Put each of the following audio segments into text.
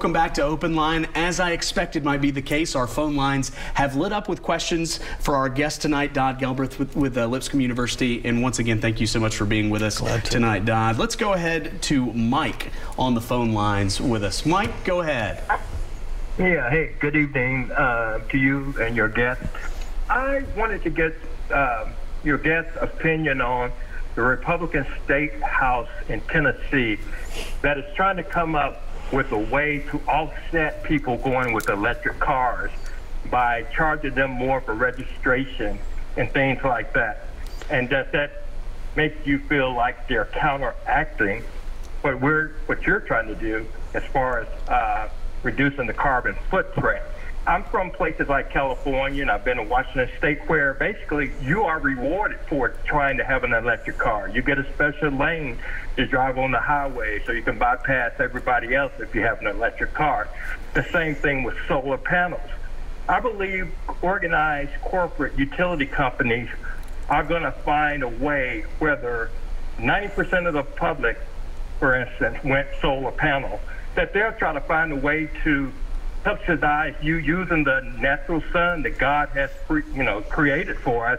Welcome back to Open Line. As I expected might be the case, our phone lines have lit up with questions for our guest tonight, Dodd Galbreath with Lipscomb University. And once again, thank you so much for being with us tonight, Dodd. Let's go ahead to Mike on the phone lines with us. Mike, go ahead. Yeah, hey, good evening to you and your guest. I wanted to get your guest's opinion on the Republican State House in Tennessee that is trying to come up with a way to offset people going with electric cars by charging them more for registration and things like that. And does that make you feel like they're counteracting what you're trying to do as far as reducing the carbon footprint? I'm from places like California, and I've been in Washington State, where basically you are rewarded for trying to have an electric car. You get a special lane to drive on the highway so you can bypass everybody else if you have an electric car. The same thing with solar panels. I believe organized corporate utility companies are going to find a way, whether 90% of the public, for instance, went solar panel, that they're trying to find a way to subsidize you using the natural sun that God has created for us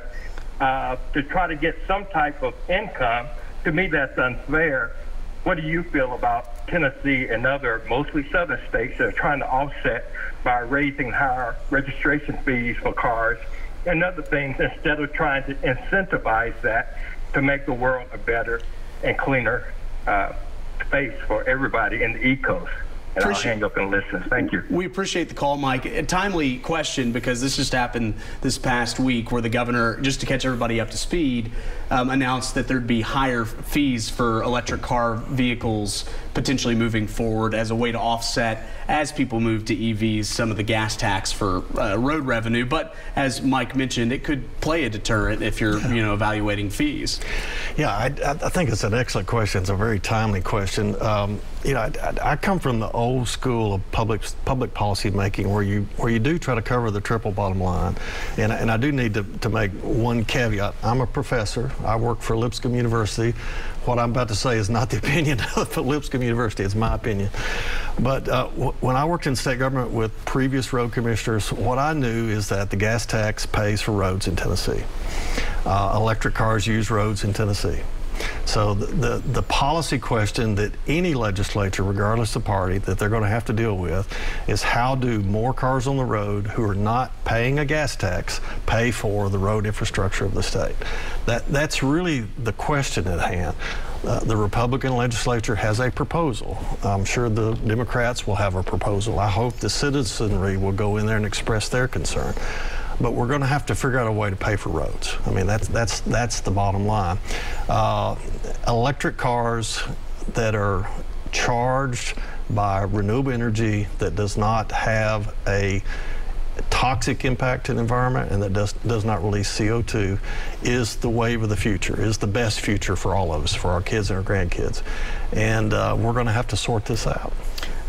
to try to get some type of income. To me, that's unfair. What do you feel about Tennessee and other mostly southern states that are trying to offset by raising higher registration fees for cars and other things instead of trying to incentivize that to make the world a better and cleaner space for everybody in the East-Coast? And I'll hang up and listen. Thank you. We appreciate the call, Mike. A timely question, because this just happened this past week where the governor, just to catch everybody up to speed, announced that there'd be higher fees for electric car vehicles potentially moving forward as a way to offset, as people move to EVs, some of the gas tax for road revenue. But as Mike mentioned, it could play a deterrent if you're evaluating fees. Yeah, I think it's an excellent question. It's a very timely question. I come from the old school of public policy making, where you do try to cover the triple bottom line, and I do need to make one caveat. I'm a professor. I work for Lipscomb University. What I'm about to say is not the opinion of Lipscomb University. It's my opinion. But when I worked in state government with previous road commissioners, what I knew is that the gas tax pays for roads in Tennessee. Electric cars use roads in Tennessee. So the policy question that any legislature, regardless of party, that they're going to have to deal with is how do more cars on the road who are not paying a gas tax pay for the road infrastructure of the state? That's really the question at hand. The Republican legislature has a proposal. I'm sure the Democrats will have a proposal. I hope the citizenry will go in there and express their concern. But we're going to have to figure out a way to pay for roads. I mean, that's the bottom line. Electric cars that are charged by renewable energy that does not have a toxic impact to the environment and that does not release CO2 is the wave of the future, is the best future for all of us, for our kids and our grandkids. And we're going to have to sort this out.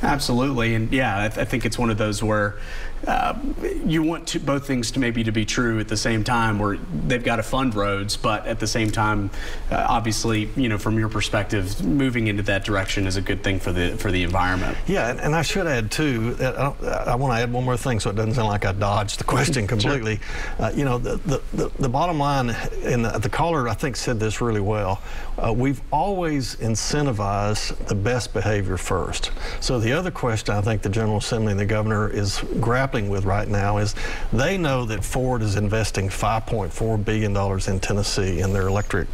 Absolutely, and yeah, I think it's one of those where you want both things to maybe to be true at the same time, where they've got to fund roads, but at the same time, obviously, from your perspective, moving into that direction is a good thing for the environment. Yeah, and I should add too, I want to add one more thing so it doesn't sound like I dodged the question completely. Sure. The bottom line, and the caller I think said this really well. We've always incentivized the best behavior first. So the other question I think the General Assembly and the governor is grappling with right now is they know that Ford is investing $5.4 billion in Tennessee in their electric,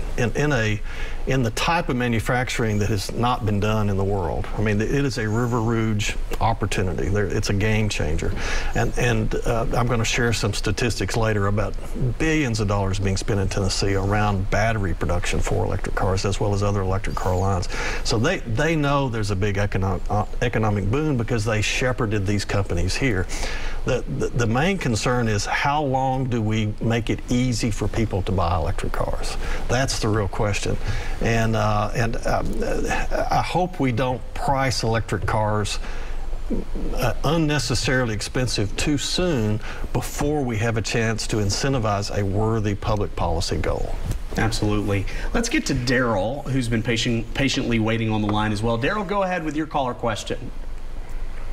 in the type of manufacturing that has not been done in the world. I mean, it is a River Rouge opportunity. It's a game changer. And I'm going to share some statistics later about billions of dollars being spent in Tennessee around battery production for electric cars as well as other electric car lines. So they know there's a big economic boom because they shepherded these companies here. The main concern is how long do we make it easy for people to buy electric cars? That's the real question. And I hope we don't price electric cars unnecessarily expensive too soon before we have a chance to incentivize a worthy public policy goal. Absolutely. Let's get to Daryl, who's been patiently waiting on the line as well. Daryl, go ahead with your caller question.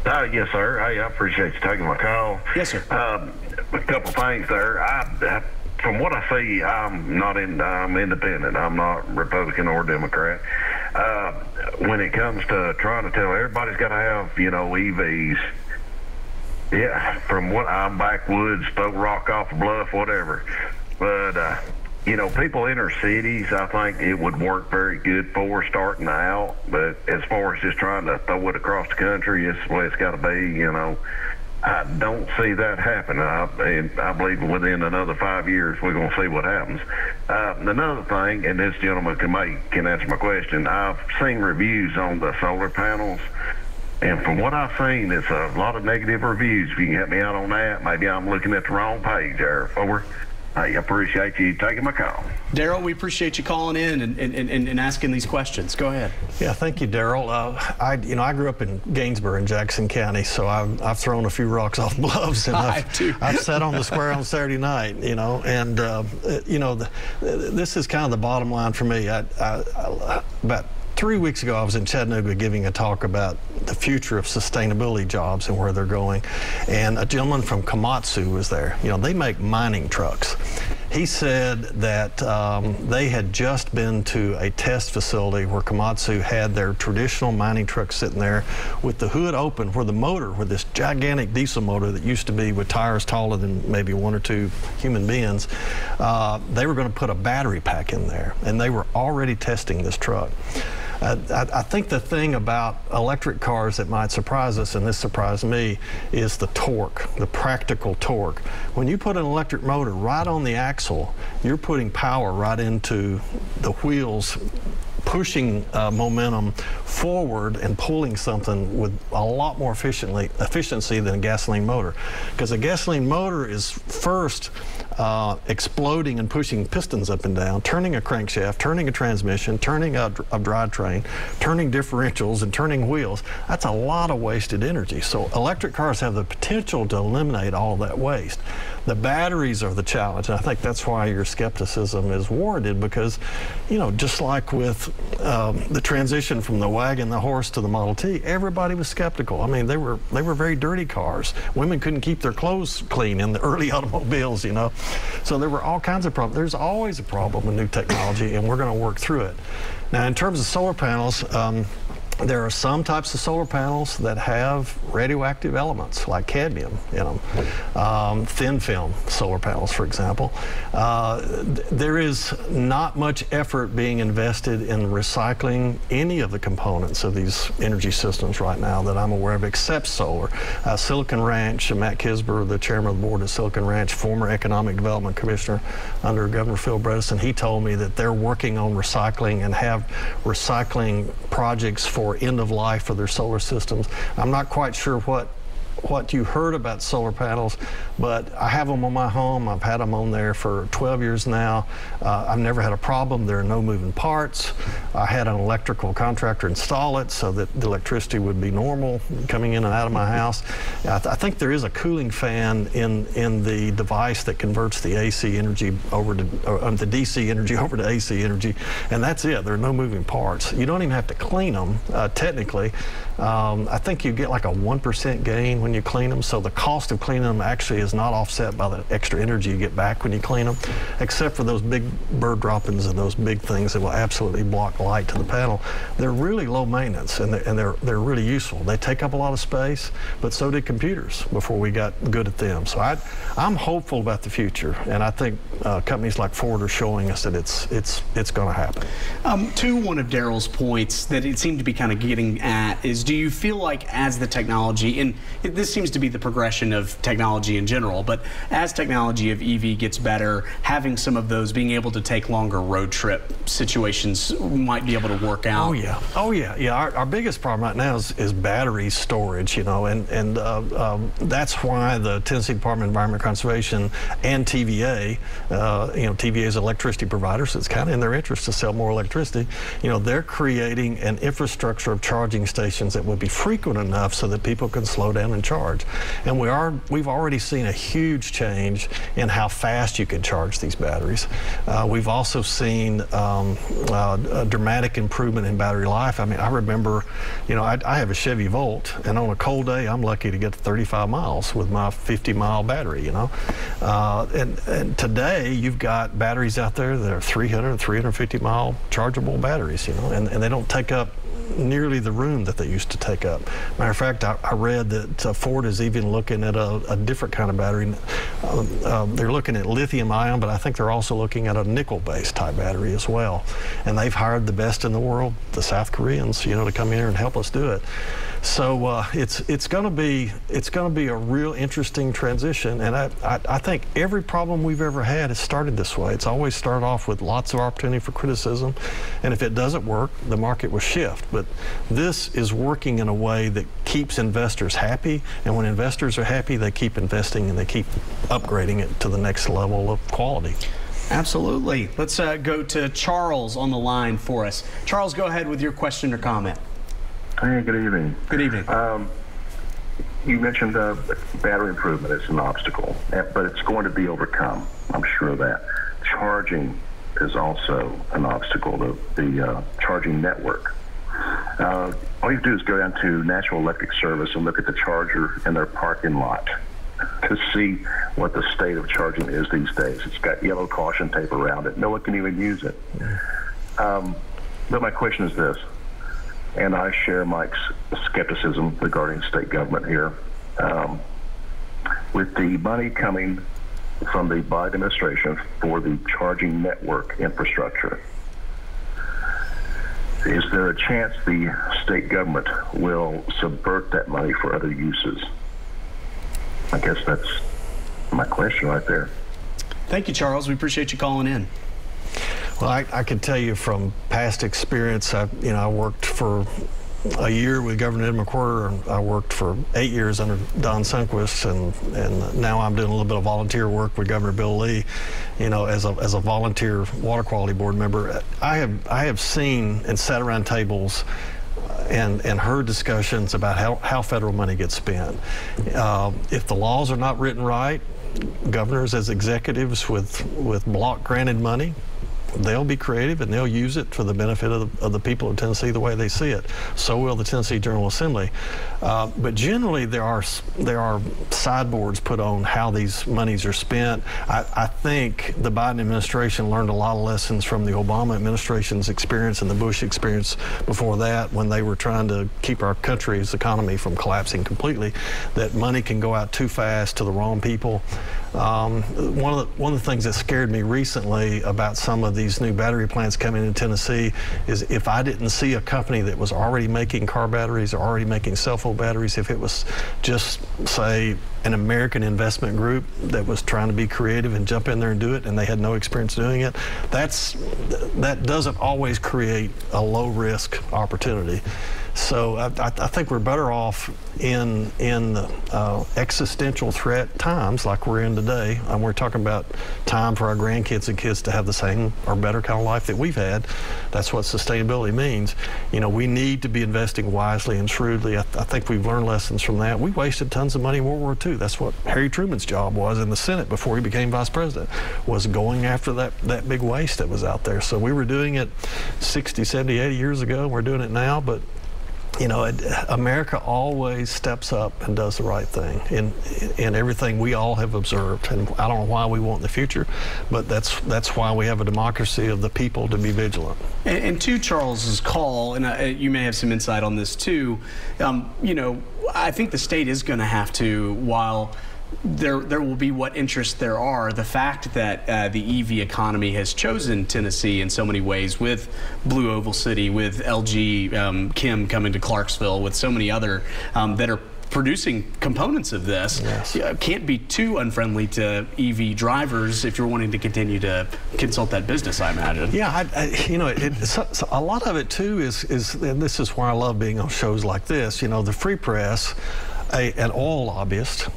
Yes, sir. Hey, I appreciate you taking my call. Yes, sir. A couple things there. From what I see, I'm independent. I'm not Republican or Democrat. When it comes to trying to tell everybody's got to have, EVs, yeah, from what I'm backwoods, throw rock off a bluff, whatever. But, people inner cities, I think it would work very good for starting out. But as far as just trying to throw it across the country, it's the way it's got to be, I don't see that happen. And I believe within another 5 years, we're going to see what happens. Another thing, and this gentleman can answer my question, I've seen reviews on the solar panels. And from what I've seen, it's a lot of negative reviews. If you can help me out on that, maybe I'm looking at the wrong page there. Over. I appreciate you taking my call. Daryl, we appreciate you calling in and asking these questions. Go ahead. Yeah, thank you, Daryl. I grew up in Gainesboro in Jackson County, so I've thrown a few rocks off bluffs, and I've sat on the square on Saturday night, and this is kind of the bottom line for me. About 3 weeks ago, I was in Chattanooga giving a talk about the future of sustainability jobs and where they're going. And a gentleman from Komatsu was there. They make mining trucks. He said that they had just been to a test facility where Komatsu had their traditional mining truck sitting there with the hood open, where the motor, where this gigantic diesel motor that used to be with tires taller than maybe 1 or 2 human beings, they were going to put a battery pack in there. And they were already testing this truck. I think the thing about electric cars that might surprise us, and this surprised me, is the torque, the practical torque. When you put an electric motor right on the axle, you're putting power right into the wheels, pushing momentum forward and pulling something with a lot more efficiency than a gasoline motor. Because a gasoline motor is first exploding and pushing pistons up and down, turning a crankshaft, turning a transmission, turning a drivetrain, turning differentials, and turning wheels. That's a lot of wasted energy. So electric cars have the potential to eliminate all of that waste. The batteries are the challenge, and I think that's why your skepticism is warranted, because, just like with the transition from the wagon, the horse to the Model T, everybody was skeptical. I mean, they were very dirty cars. Women couldn't keep their clothes clean in the early automobiles, So there were all kinds of problems. There's always a problem with new technology, and we're going to work through it. Now, in terms of solar panels, there are some types of solar panels that have radioactive elements like cadmium in them. Thin film solar panels, for example. There is not much effort being invested in recycling any of the components of these energy systems right now that I'm aware of, except solar. Silicon Ranch, Matt Kisber, the chairman of the board of Silicon Ranch, former economic development commissioner under Governor Phil Bredesen, he told me that they're working on recycling and have recycling projects for end of life for their solar systems. I'm not quite sure what you heard about solar panels, but I have them on my home. I've had them on there for 12 years now. I've never had a problem. There are no moving parts. I had an electrical contractor install it so that the electricity would be normal coming in and out of my house. I think there is a cooling fan in the device that converts the AC energy over to the DC energy over to AC energy, and that's it. There are no moving parts. You don't even have to clean them technically. I think you get like a 1% gain when you clean them, so the cost of cleaning them actually is not offset by the extra energy you get back when you clean them, except for those big bird droppings and those big things that will absolutely block light to the panel. They're really low maintenance, and they're really useful. They take up a lot of space, but so did computers before we got good at them. So I'm hopeful about the future, and I think companies like Ford are showing us that it's going to happen. To one of Daryl's points that it seemed to be kind of getting at is, do you feel like as the technology, and this seems to be the progression of technology in general, but as technology of EV gets better, having some of those, being able to take longer road trip situations might be able to work out? Oh yeah. Our biggest problem right now is battery storage, and that's why the Tennessee Department of Environment Conservation and TVA, TVA is an electricity provider, so it's kind of in their interest to sell more electricity. They're creating an infrastructure of charging stations that would be frequent enough so that people can slow down and charge. And we've already seen a huge change in how fast you can charge these batteries. We've also seen a dramatic improvement in battery life. I mean, I remember, you know, I have a Chevy Volt, and on a cold day, I'm lucky to get to 35 miles with my 50-mile battery, you know. And today, you've got batteries out there that are 300 and 350-mile chargeable batteries, you know, and they don't take up nearly the room that they used to take up. Matter of fact, I read that Ford is even looking at a different kind of battery. They're looking at lithium ion, but I think they're also looking at a nickel-based type battery as well. And they've hired the best in the world, the South Koreans, you know, to come in here and help us do it. So it's going to be a real interesting transition, and I think every problem we've ever had has started this way. It's always started off with lots of opportunity for criticism, and if it doesn't work, the market will shift. But this is working in a way that keeps investors happy, and when investors are happy, they keep investing and they keep upgrading it to the next level of quality. Absolutely. Let's go to Charles on the line for us. Charles, go ahead with your question or comment. Hey, good evening. Good evening. You mentioned battery improvement is an obstacle, but it's going to be overcome. I'm sure of that. Charging is also an obstacle, the charging network. All you do is go down to National Electric Service and look at the charger in their parking lot to see what the state of charging is these days. It's got yellow caution tape around it. No one can even use it. But my question is this, and I share Mike's skepticism regarding state government here. With the money coming from the Biden administration for the charging network infrastructure, is there a chance the state government will subvert that money for other uses? I guess that's my question right there. Thank you, Charles. We appreciate you calling in. Well, I can tell you from past experience, I worked for a year with Governor Ed McWhorter, and I worked for 8 years under Don Sundquist, and now I'm doing a little bit of volunteer work with Governor Bill Lee, as a volunteer water quality board member. I have seen and sat around tables and heard discussions about how federal money gets spent. If the laws are not written right, governors as executives with block granted money, they'll be creative and they'll use it for the benefit of the people of Tennessee the way they see it. So will the Tennessee General Assembly. But generally there are sideboards put on how these monies are spent. I think the Biden administration learned a lot of lessons from the Obama administration's experience and the Bush experience before that, when they were trying to keep our country's economy from collapsing completely, that money can go out too fast to the wrong people. One of the things that scared me recently about some of these new battery plants coming in Tennessee is if I didn't see a company that was already making car batteries or already making cell phone batteries, if it was just, say, an American investment group that was trying to be creative and jump in there and do it, and they had no experience doing it, that doesn't always create a low-risk opportunity. So I think we're better off in existential threat times like we're in today, and we're talking about time for our grandkids and kids to have the same or better kind of life that we've had. That's what sustainability means. We need to be investing wisely and shrewdly. I think we've learned lessons from that. We wasted tons of money in World War II. That's what Harry Truman's job was in the Senate before he became vice president, was going after that big waste that was out there. So we were doing it 60, 70, 80 years ago. We're doing it now, but America always steps up and does the right thing in everything we all have observed. And I don't know why we won't in the future, but that's why we have a democracy of the people to be vigilant. And to Charles's call, and you may have some insight on this too, I think the state is going to have to, while there will be what interests there are, the fact that the EV economy has chosen Tennessee in so many ways, with Blue Oval City, with LG Chem coming to Clarksville, with so many other that are producing components of this. Yes. Can't be too unfriendly to EV drivers if you're wanting to continue to consult that business, I imagine. Yeah, so a lot of it too is, and this is why I love being on shows like this, the free press, an oil lobbyist,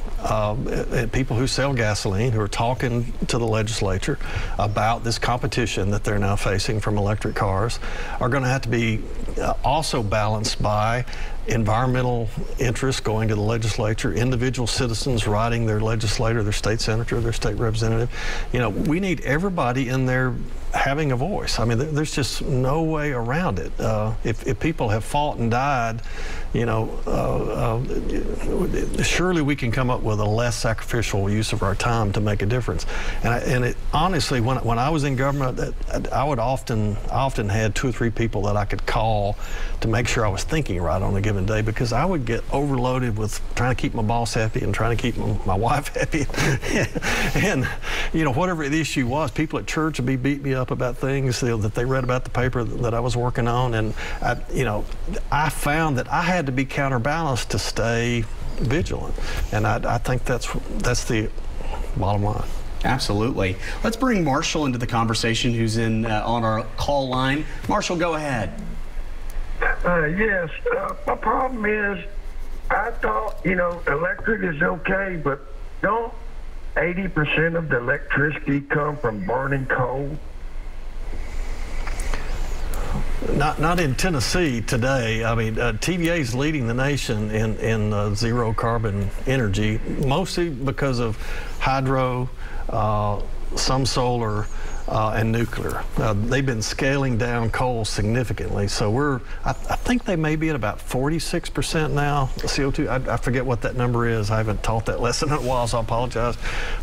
people who sell gasoline, who are talking to the legislature about this competition that they're now facing from electric cars, are going to have to be also balanced by environmental interests going to the legislature, individual citizens writing their legislator, their state senator, their state representative. We need everybody in there having a voice. I mean, there's just no way around it. If people have fought and died, surely we can come up with a less sacrificial use of our time to make a difference. And honestly, when I was in government, I often had 2 or 3 people that I could call to make sure I was thinking right on a given day, because I would get overloaded with trying to keep my boss happy and trying to keep my wife happy. And whatever the issue was, people at church would be beating me up about things that they read about the paper that I was working on, and I found that I had to be counterbalanced to stay vigilant, and I think that's the bottom line. Absolutely. Let's bring Marshall into the conversation, who's on our call line. Marshall, go ahead. Yes, my problem is I thought, electric is okay, but don't 80% of the electricity come from burning coal? Not in Tennessee today. I mean, TVA is leading the nation in zero carbon energy, mostly because of hydro, some solar, and nuclear. They've been scaling down coal significantly. So I think they may be at about 46% now, CO2. I forget what that number is. I haven't taught that lesson in a while, so I apologize.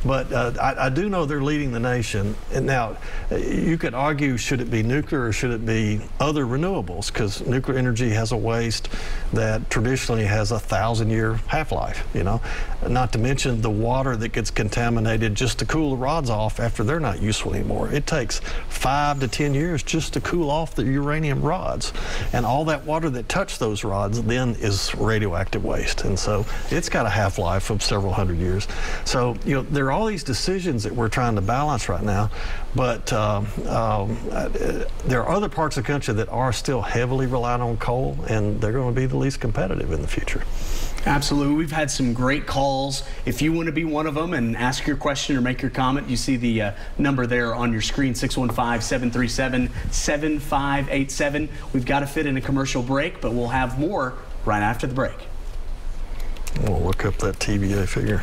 But I do know they're leading the nation. And now, you could argue, should it be nuclear or should it be other renewables? Because nuclear energy has a waste that traditionally has a 1,000-year half-life, Not to mention the water that gets contaminated just to cool the rods off after they're not useful anymore. It takes 5 to 10 years just to cool off the uranium rods. And all that water that touched those rods then is radioactive waste. And so it's got a half-life of several hundred years. So, there are all these decisions that we're trying to balance right now, but there are other parts of the country that are still heavily reliant on coal, and they're going to be the least competitive in the future. Absolutely. We've had some great calls. If you want to be one of them and ask your question or make your comment, you see the number there on your screen, 615-737-7587. We've got to fit in a commercial break, but we'll have more right after the break. We'll look up that TVA figure.